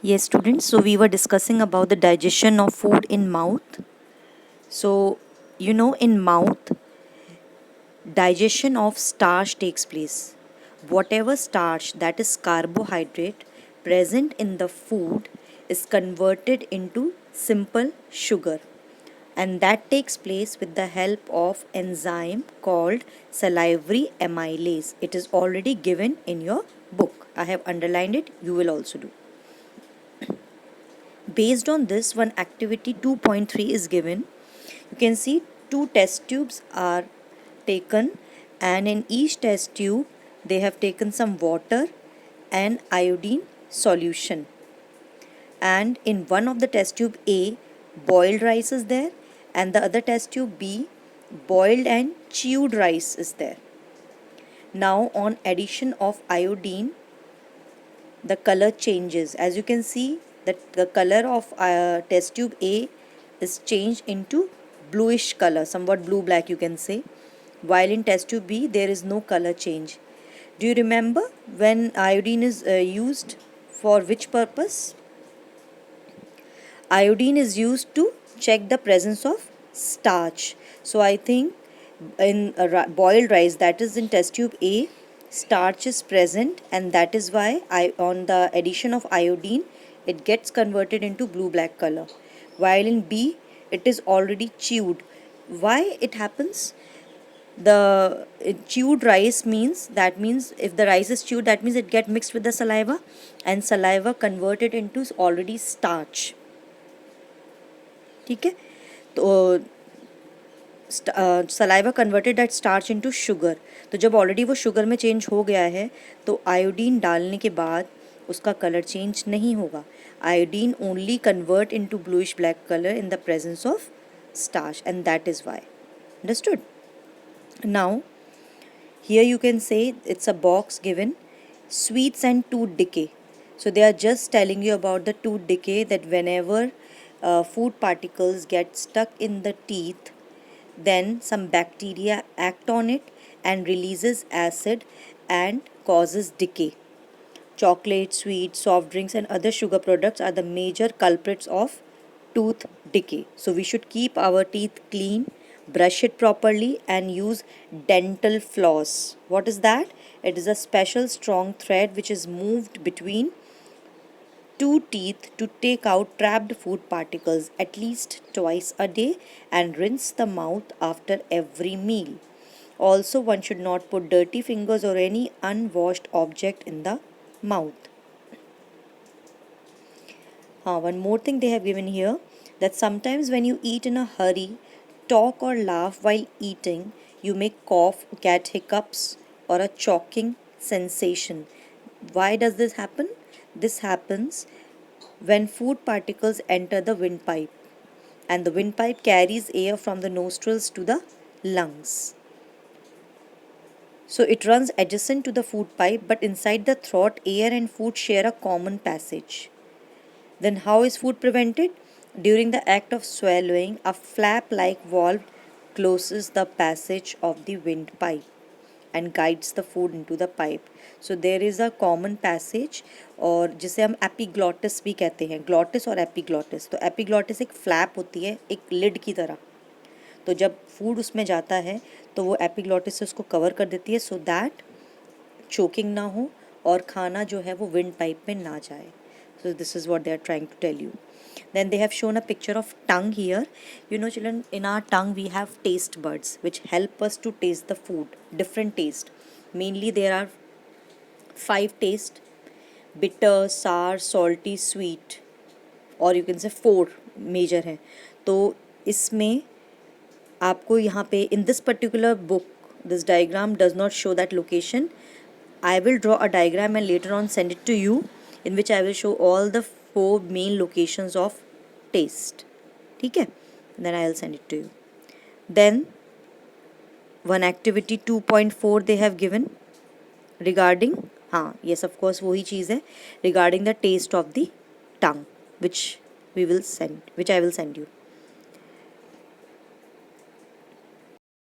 Yes, students. So we were discussing about the digestion of food in mouth. So, in mouth, digestion of starch takes place. Whatever starch, that is carbohydrate, present in the food is converted into simple sugar. And that takes place with the help of enzyme called salivary amylase. It is already given in your book. I have underlined it. You will also do. Based on this, one activity 2.3 is given. You can see two test tubes are taken, and in each test tube they have taken some water and iodine solution. And in one of the test tube A, boiled rice is there, and the other test tube B, boiled and chewed rice is there. Now on addition of iodine, the color changes. As you can see that the color of test tube A is changed into bluish color, somewhat blue black you can say, while in test tube B there is no color change. Do you remember when iodine is used for which purpose? Iodine is used to check the presence of starch. So I think in boiled rice, that is in test tube A, starch is present, and that is why on the addition of iodine it gets converted into blue black color, while in B it is already chewed. Why it happens? The chewed rice means if the rice is chewed, that means it get mixed with the saliva, and saliva converted into already starch. ठीक है, तो saliva converted that starch into sugar. तो जब already वो sugar में change हो गया है तो आयोडीन डालने के बाद उसका कलर चेंज नहीं होगा. Iodine only convert into bluish black colour in the presence of starch, and that is why. Understood? Now here you can say it's a box given sweets and tooth decay. So they are just telling you about the tooth decay, that whenever food particles get stuck in the teeth, then some bacteria act on it and releases acid and causes decay. Chocolate, sweets, soft drinks and other sugar products are the major culprits of tooth decay. So we should keep our teeth clean, brush it properly and use dental floss. What is that? It is a special strong thread which is moved between two teeth to take out trapped food particles at least twice a day and rinse the mouth after every meal. Also, one should not put dirty fingers or any unwashed object in the mouth. One more thing they have given here, that sometimes when you eat in a hurry, talk or laugh while eating, you may cough, get hiccups, or a choking sensation. Why does this happen? This happens when food particles enter the windpipe, and the windpipe carries air from the nostrils to the lungs. So it runs adjacent to the food pipe, but inside the throat, air and food share a common passage. Then how is food prevented? During the act of swallowing, a flap-like valve closes the passage of the windpipe and guides the food into the pipe. So there is a common passage, और जिसे हम epiglottis भी कहते हैं, glottis और epiglottis. तो epiglottis एक flap होती है, एक लिड की तरह. तो जब फूड उसमें जाता है तो वो एपिग्लॉटिस से उसको कवर कर देती है, सो दैट चोकिंग ना हो और खाना जो है वो विंड पाइप में ना जाए. So this is what they are trying to tell you. Then they have shown a picture of tongue here. You know children, in our tongue we have taste buds which help us to taste the food, different taste. Mainly there are 5 taste: bitter, sour, salty, sweet, और you can say 4 major हैं. तो इसमें आपको यहाँ पे in this particular book, this diagram does not show that location. I will draw a diagram and later on send it to you, in which I will show all the 4 main locations of taste. ठीक है? Then I will send it to you. Then one activity 2.4 they have given regarding, हाँ yes of course वही चीज़ है, regarding the taste of the tongue, which I will send you.